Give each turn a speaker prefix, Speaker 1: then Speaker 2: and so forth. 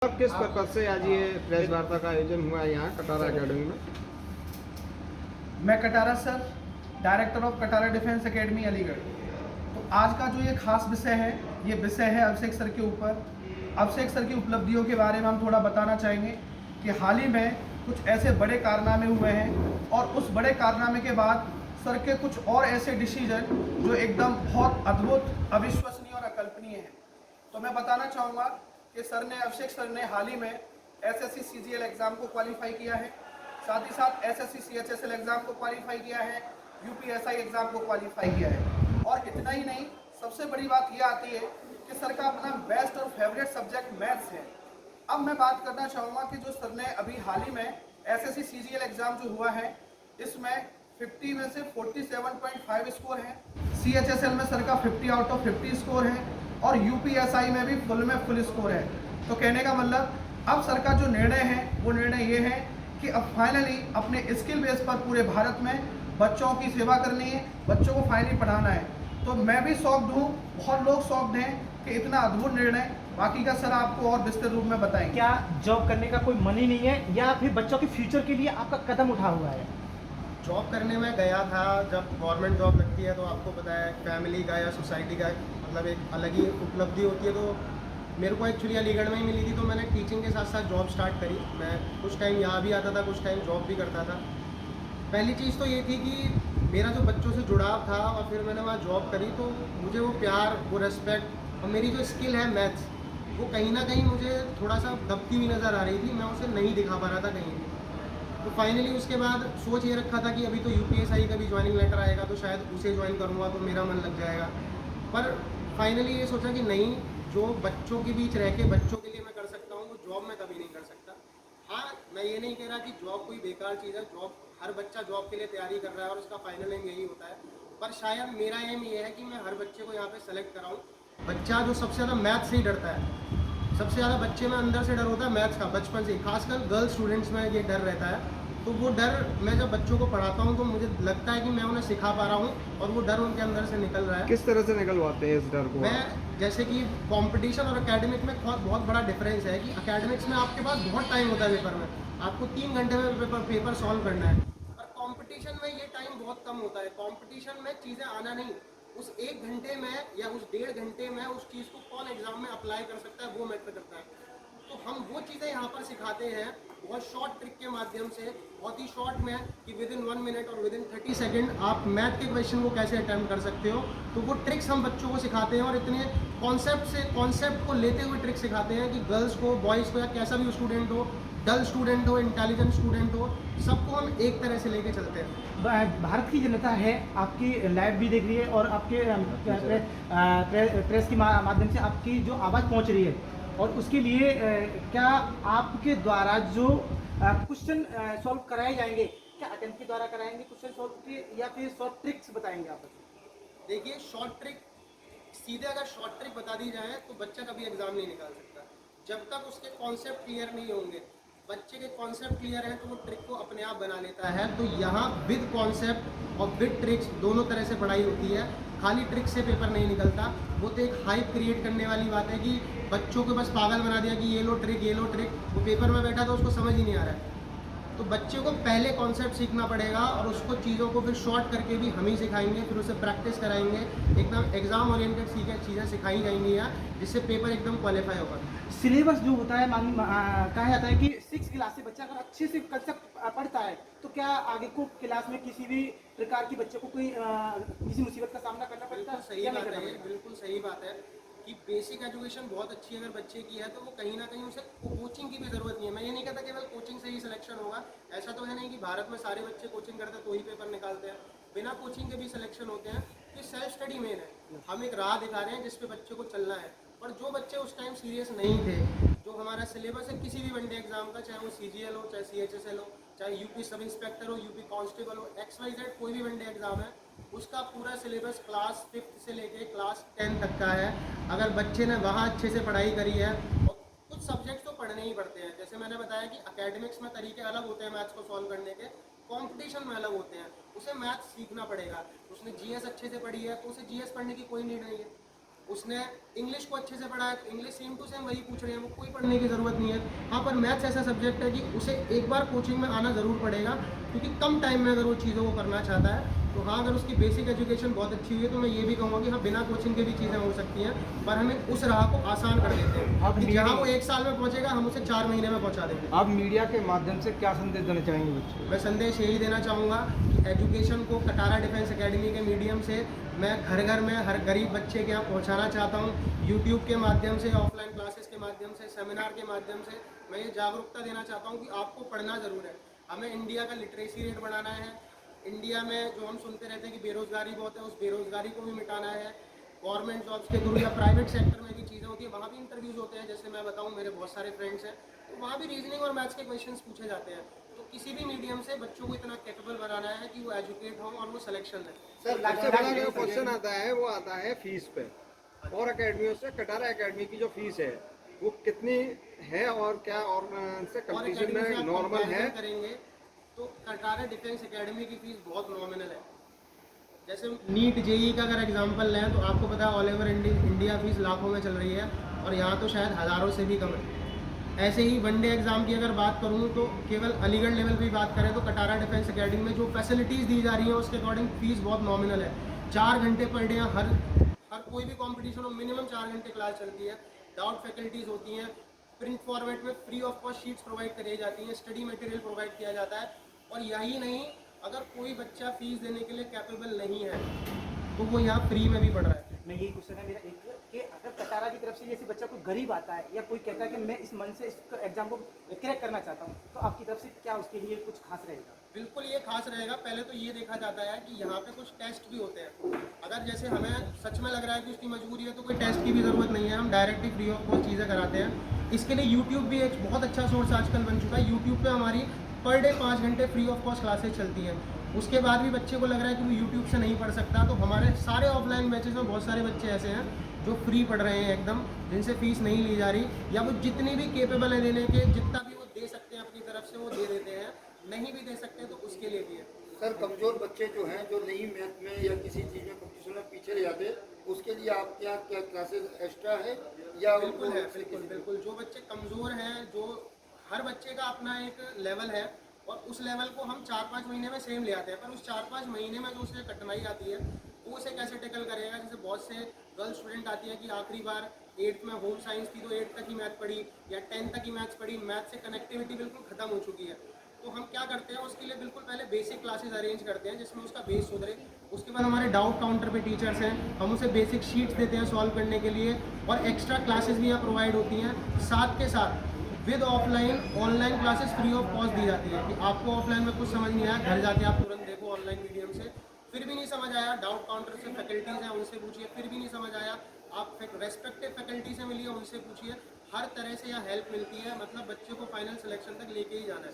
Speaker 1: अब किस पर्पज से आज ये प्रेस वार्ता का आयोजन हुआ है यहाँ कटारा अकेडमी में?
Speaker 2: मैं Katara sir, director of Katara defence academy Aligarh. तो आज का जो ये खास विषय है, ये विषय है अभिषेक सर के ऊपर। अभिषेक सर की उपलब्धियों के बारे में हम थोड़ा बताना चाहेंगे कि हाल ही में कुछ ऐसे बड़े कारनामे हुए हैं और उस बड़े कारनामे के बाद सर के कुछ और ऐसे डिसीजन जो एकदम बहुत अद्भुत, अविश्वसनीय और अकल्पनीय हैं। तो मैं बताना चाहूँगा कि अभिषेक सर ने हाल ही में एसएससी सीजीएल एग्ज़ाम को क्वालिफाई किया है, साथ ही साथ एसएससी सीएचएसएल एग्ज़ाम को क्वालिफाई किया है, यूपीएसआई एग्ज़ाम को क्वालिफाई किया है। और इतना ही नहीं, सबसे बड़ी बात यह आती है कि सर का अपना बेस्ट और फेवरेट सब्जेक्ट मैथ्स है। अब मैं बात करना चाहूँगा कि जो सर ने अभी हाल ही में एसएससी सीजीएल एग्ज़ाम जो हुआ है, इसमें 50 में से 47.5 स्कोर है, सीएचएसएल में सर का 50 आउट ऑफ 50 स्कोर है और यूपीएसआई में भी फुल स्कोर है। तो कहने का मतलब अब सर का जो निर्णय है वो निर्णय ये है कि अब फाइनली अपने स्किल बेस पर पूरे भारत में बच्चों की सेवा करनी है, बच्चों को फाइनली पढ़ाना है। तो मैं भी शॉक्ड हूँ, बहुत लोग शॉक्ड हैं कि इतना अद्भुत निर्णय। बाकी का सर आपको और विस्तृत रूप में बताएंगे।
Speaker 3: क्या जॉब करने का कोई मन ही नहीं है या फिर बच्चों के फ्यूचर के लिए आपका कदम उठा हुआ है?
Speaker 4: जॉब करने में गया था। जब गवर्नमेंट जॉब लगती है तो आपको पता है फैमिली का या सोसाइटी का मतलब एक अलग ही उपलब्धि होती है। तो मेरे को एक्चुअली अलीगढ़ में ही मिली थी, तो मैंने टीचिंग के साथ साथ जॉब स्टार्ट करी। मैं कुछ टाइम यहाँ भी आता था, कुछ टाइम जॉब भी करता था। पहली चीज़ तो ये थी कि मेरा जो बच्चों से जुड़ाव था और फिर मैंने वहाँ जॉब करी तो मुझे वो प्यार, वो रेस्पेक्ट और मेरी जो स्किल है मैथ्स, वो कहीं ना कहीं मुझे थोड़ा सा दबती हुई नज़र आ रही थी। मैं उसे नहीं दिखा पा रहा था कहीं भी। तो फाइनली उसके बाद सोच ये रखा था कि अभी तो यूपीएसआई का भी ज्वाइनिंग लेटर आएगा तो शायद उसे ज्वाइन करूँगा तो मेरा मन लग जाएगा। पर फाइनली ये सोचा कि नहीं, जो बच्चों के बीच रह के बच्चों के लिए मैं कर सकता हूँ वो जॉब में कभी नहीं कर सकता। हाँ, मैं ये नहीं कह रहा कि जॉब कोई बेकार चीज़ है। जॉब, हर बच्चा जॉब के लिए तैयारी कर रहा है और उसका फाइनल एम यही होता है। पर शायद मेरा एम ये है कि मैं हर बच्चे को यहाँ पे सेलेक्ट कराऊँ। बच्चा जो सबसे ज़्यादा मैथ से ही डरता है, सबसे ज़्यादा बच्चे में अंदर से डर होता है मैथ्स का, बचपन से ही, खासकर गर्ल्स स्टूडेंट्स में ये डर रहता है। तो वो डर मैं जब बच्चों को पढ़ाता हूँ तो मुझे लगता है कि मैं उन्हें सिखा पा रहा हूँ और वो डर उनके अंदर से निकल रहा है।
Speaker 1: किस तरह से निकलवाते हैं इस डर को?
Speaker 4: मैं जैसे कि कंपटीशन और एकेडमिक में बहुत बड़ा डिफरेंस है कि एकेडमिक्स में आपके पास बहुत टाइम होता है पेपर में, आपको 3 घंटे में पेपर सॉल्व करना है। और कंपटीशन में ये टाइम बहुत कम होता है। कंपटीशन में चीज़ें आना नहीं, उस 1 घंटे में या उस 1.5 घंटे में उस चीज़ को कौन एग्जाम में अप्लाई कर सकता है वो मैटर करता है। तो हम वो चीज़ें यहाँ पर सिखाते हैं बहुत शॉर्ट ट्रिक के माध्यम से, बहुत ही शॉर्ट में, कि विद इन 1 मिनट और विद इन 30 सेकेंड आप मैथ के क्वेश्चन को कैसे अटेम्प्ट कर सकते हो। तो वो ट्रिक्स हम बच्चों को सिखाते हैं और इतने कॉन्सेप्ट को लेते हुए ट्रिक सिखाते हैं कि गर्ल्स को, बॉयज़ को या कैसा भी स्टूडेंट हो, डल स्टूडेंट हो, इंटेलिजेंट स्टूडेंट हो, सबको हम एक तरह से लेके चलते हैं।
Speaker 3: भारत की जनता है आपकी लाइव भी देख रही है और आपके प्रेस के माध्यम से आपकी जो आवाज़ पहुंच रही है, और उसके लिए क्या आपके द्वारा जो क्वेश्चन सॉल्व कराए जाएंगे, क्या अटेम्प्ट के द्वारा कराएंगे क्वेश्चन सॉल्व के, या फिर शॉर्ट ट्रिक्स बताएंगे आप?
Speaker 4: देखिए, शॉर्ट ट्रिक, सीधे अगर शॉर्ट ट्रिक बता दी जाए तो बच्चा कभी एग्जाम नहीं निकाल सकता जब तक उसके कॉन्सेप्ट क्लियर नहीं होंगे। बच्चे के कॉन्सेप्ट क्लियर हैं तो वो ट्रिक को अपने आप बना लेता है। तो यहाँ विद कॉन्सेप्ट और विद ट्रिक्स दोनों तरह से पढ़ाई होती है। खाली ट्रिक से पेपर नहीं निकलता। वो तो एक हाइप क्रिएट करने वाली बात है कि बच्चों को बस पागल बना दिया कि ये लो ट्रिक, ये लो ट्रिक। वो पेपर में बैठा तो उसको समझ ही नहीं आ रहा है। तो बच्चे को पहले कॉन्सेप्ट सीखना पड़ेगा और उसको चीज़ों को फिर शॉर्ट करके भी हम ही सिखाएंगे, फिर उसे प्रैक्टिस कराएंगे। एकदम एग्जाम ओरिएंटेड चीज़ें सिखाई जाएंगी यहाँ, जिससे पेपर एकदम क्वालिफाई होगा।
Speaker 3: सिलेबस जो होता है, कहा जाता है कि 6 क्लास से बच्चा अगर अच्छे से कंसेप्ट पढ़ता है तो क्या आगे को क्लास में किसी भी प्रकार की बच्चे को कोई किसी मुसीबत का सामना करना पड़ता है?
Speaker 4: सही बात है, बिल्कुल सही बात है कि बेसिक एजुकेशन बहुत अच्छी अगर बच्चे की है तो वो कहीं ना कहीं उसे कोचिंग की भी ज़रूरत नहीं है। मैं ये नहीं कहता केवल कोचिंग से ही सिलेक्शन होगा, ऐसा तो है नहीं कि भारत में सारे बच्चे कोचिंग करते हैं तो ही पेपर निकालते हैं। बिना कोचिंग के भी सिलेक्शन होते हैं। कि सेल्फ स्टडी मेन है। हम एक राह दिखा रहे हैं जिस पे बच्चे को चलना है। और जो बच्चे उस टाइम सीरियस नहीं थे, जो हमारा सिलेबस है किसी भी वनडे एग्जाम का, चाहे वो सीजीएल हो, चाहे सीएचएसएल हो, चाहे यूपी सब इंस्पेक्टर हो, यूपी कांस्टेबल हो, XYZ कोई भी वनडे एग्जाम है, उसका पूरा सिलेबस क्लास 5th से लेके क्लास 10 तक का है। अगर बच्चे ने वहाँ अच्छे से पढ़ाई करी है, और कुछ सब्जेक्ट्स तो पढ़ने ही पड़ते हैं। जैसे मैंने बताया कि एकेडमिक्स में तरीके अलग होते हैं मैथ्स को सॉल्व करने के, कंपटीशन में अलग होते हैं। उसे मैथ्स सीखना पड़ेगा। उसने जीएस अच्छे से पढ़ी है तो उसे जीएस पढ़ने की कोई नीड नहीं है। उसने इंग्लिश को अच्छे से पढ़ा है तो इंग्लिश सेम टू सेम वही पूछ रहे हैं, वो कोई पढ़ने की ज़रूरत नहीं है। हाँ, पर मैथ्स ऐसा सब्जेक्ट है कि उसे एक बार कोचिंग में आना ज़रूर पड़ेगा, क्योंकि कम टाइम में अगर वो चीज़ों को करना चाहता है तो हाँ, अगर उसकी बेसिक एजुकेशन बहुत अच्छी हुई है तो मैं ये भी कहूँगा कि हाँ, बिना कोचिंग के भी चीज़ें हो सकती हैं, पर हमें उस राह को आसान कर देते हैं कि जहाँ वो 1 साल में पहुँचेगा हम उसे 4 महीने में पहुँचा देंगे।
Speaker 1: आप मीडिया के माध्यम से क्या संदेश देना चाहेंगे बच्चों को?
Speaker 4: मैं संदेश यही देना चाहूँगा कि एजुकेशन को कटारा डिफेंस एकेडमी के मीडियम से मैं घर घर में हर गरीब बच्चे के यहाँ पहुँचाना चाहता हूँ। यूट्यूब के माध्यम से, ऑफलाइन क्लासेस के माध्यम से, सेमिनार के माध्यम से मैं ये जागरूकता देना चाहता हूँ कि आपको पढ़ना ज़रूर है। हमें इंडिया का लिटरेसी रेट बढ़ाना है। इंडिया में जो हम सुनते रहते हैं कि बेरोज़गारी बहुत है, उस बेरोज़गारी को भी मिटाना है। गवर्नमेंट जॉब्स के थ्रू या प्राइवेट सेक्टर में भी चीज़ें होती है, वहाँ भी इंटरव्यूज़ होते हैं। जैसे मैं बताऊँ, मेरे बहुत सारे फ्रेंड्स हैं, तो वहाँ भी रीजनिंग और मैथ्स के क्वेश्चंस पूछे जाते हैं। तो किसी भी मीडियम से बच्चों को इतना कैपेबल बनाना है कि वो एजुकेट हों और वो सिलेक्शन है।
Speaker 1: सर, सबसे बड़ा जो क्वेश्चन आता है वो आता है फीस पे। और एकेडमियों से कटारा एकेडमी की जो फीस है वो कितनी है और क्या और से
Speaker 4: और
Speaker 1: कंपटीशन
Speaker 4: अकेडमी से
Speaker 1: में
Speaker 4: आप
Speaker 1: नॉर्मल है?
Speaker 4: कंपैरिजन करेंगे तो कटारा डिफेंस एकेडमी की फीस बहुत नॉमिनल है। जैसे नीट जेई का अगर एग्जांपल लें तो आपको पता है ऑल ओवर इंडिया फीस लाखों में चल रही है और यहाँ तो शायद हज़ारों से भी कम है। ऐसे ही वनडे एग्ज़ाम की अगर बात करूँ तो केवल अलीगढ़ लेवल पे बात करें तो कटारा डिफेंस एकेडमी में जो फैसिलिटीज़ दी जा रही हैं उसके अकॉर्डिंग फ़ीस बहुत नॉमिनल है। 4 घंटे पर डे हर कोई भी कंपटीशन हो मिनिमम 4 घंटे क्लास चलती है। डाउट फैकल्टीज़ होती हैं, प्रिंट फॉर्मेट में free of cost sheets provide कराई जाती हैं, स्टडी मटेरियल प्रोवाइड किया जाता है। और यही नहीं, अगर कोई बच्चा फ़ीस देने के लिए कैपेबल नहीं है तो वो यहाँ फ्री में भी पढ़ रहा है।
Speaker 3: मैं यही क्वेश्चन है मेरा एक कि अगर कटारा की तरफ से जैसे बच्चा कोई गरीब आता है या कोई कहता है कि मैं इस मन से इस एग्जाम को क्रैक करना चाहता हूँ, तो आपकी तरफ से क्या उसके लिए कुछ खास रहेगा?
Speaker 4: बिल्कुल ये खास रहेगा। पहले तो ये देखा जाता है कि यहाँ पे कुछ टेस्ट भी होते हैं। अगर जैसे हमें सच में लग रहा है कि उसकी मजबूरी है तो कोई टेस्ट की भी ज़रूरत नहीं है, हम डायरेक्टली फ्री ऑफ कॉस्ट चीज़ें कराते हैं। इसके लिए यूट्यूब भी एक बहुत अच्छा सोर्स आजकल बन चुका है। यूट्यूब पे हमारी पर डे 5 घंटे फ्री ऑफ कॉस्ट क्लासेस चलती हैं। उसके बाद भी बच्चे को लग रहा है कि वो यूट्यूब से नहीं पढ़ सकता, तो हमारे सारे ऑफलाइन बैचेस में बहुत सारे बच्चे ऐसे हैं जो फ्री पढ़ रहे हैं एकदम, जिनसे फीस नहीं ली जा रही, या वो जितनी भी केपेबल है देने के, जितना भी वो दे सकते हैं अपनी तरफ से वो दे देते हैं। नहीं भी दे सकते तो उसके लिए भी है।
Speaker 5: सर, कमज़ोर बच्चे जो हैं, जो नहीं मैथ में या किसी चीज़ में कंपटीशन में पीछे रह जाते, उसके लिए आपके यहाँ क्या क्लासेस एक्स्ट्रा है या?
Speaker 4: बिल्कुल है, बिल्कुल बिल्कुल। जो बच्चे कमज़ोर हैं, जो हर बच्चे का अपना एक लेवल है और उस लेवल को हम 4-5 महीने में सेम ले आते हैं, पर उस 4-5 महीने में जो उसे कठिनाई आती है वो उसे कैसे टैकल करेगा। जैसे बहुत से गर्ल स्टूडेंट आती है कि आखिरी बार 8th में होम साइंस थी तो 8th तक ही मैथ पढ़ी या 10th तक ही मैथ्स पढ़ी, मैथ से कनेक्टिविटी बिल्कुल ख़त्म हो चुकी है। तो हम क्या करते हैं, उसके लिए बिल्कुल पहले बेसिक क्लासेस अरेंज करते हैं जिसमें उसका बेस सुधरे। उसके बाद हमारे डाउट काउंटर पे टीचर्स हैं, हम उसे बेसिक शीट्स देते हैं सॉल्व करने के लिए, और एक्स्ट्रा क्लासेस भी यहाँ प्रोवाइड होती हैं। साथ के साथ with offline online classes free of cost दी जाती है कि आपको ऑफलाइन में कुछ समझ नहीं आया, घर जाके आप तुरंत देखो ऑनलाइन मीडियम से। फिर भी नहीं समझ आया, डाउट काउंटर से फैकल्टीज़ हैं उनसे पूछिए। फिर भी नहीं समझ आया, आप रेस्पेक्टिव फैकल्टी से मिलिए, उनसे पूछिए। हर तरह से यहाँ हेल्प मिलती है। मतलब बच्चे को फाइनल सिलेक्शन तक लेके ही जाना है।